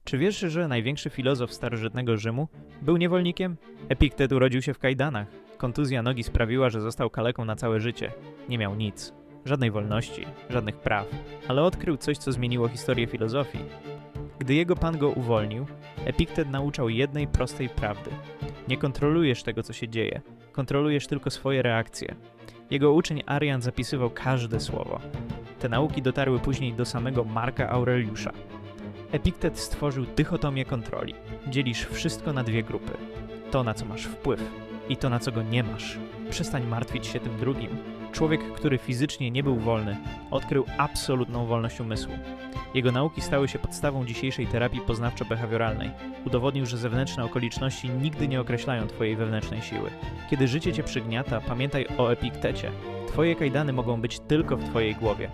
Czy wiesz, że największy filozof starożytnego Rzymu był niewolnikiem? Epiktet urodził się w kajdanach. Kontuzja nogi sprawiła, że został kaleką na całe życie. Nie miał nic. Żadnej wolności, żadnych praw. Ale odkrył coś, co zmieniło historię filozofii. Gdy jego pan go uwolnił, Epiktet nauczał jednej prostej prawdy. Nie kontrolujesz tego, co się dzieje. Kontrolujesz tylko swoje reakcje. Jego uczeń Arian zapisywał każde słowo. Te nauki dotarły później do samego Marka Aureliusza. Epiktet stworzył dychotomię kontroli. Dzielisz wszystko na dwie grupy. To, na co masz wpływ i to, na co go nie masz. Przestań martwić się tym drugim. Człowiek, który fizycznie nie był wolny, odkrył absolutną wolność umysłu. Jego nauki stały się podstawą dzisiejszej terapii poznawczo-behawioralnej. Udowodnił, że zewnętrzne okoliczności nigdy nie określają twojej wewnętrznej siły. Kiedy życie cię przygniata, pamiętaj o Epiktecie. Twoje kajdany mogą być tylko w twojej głowie.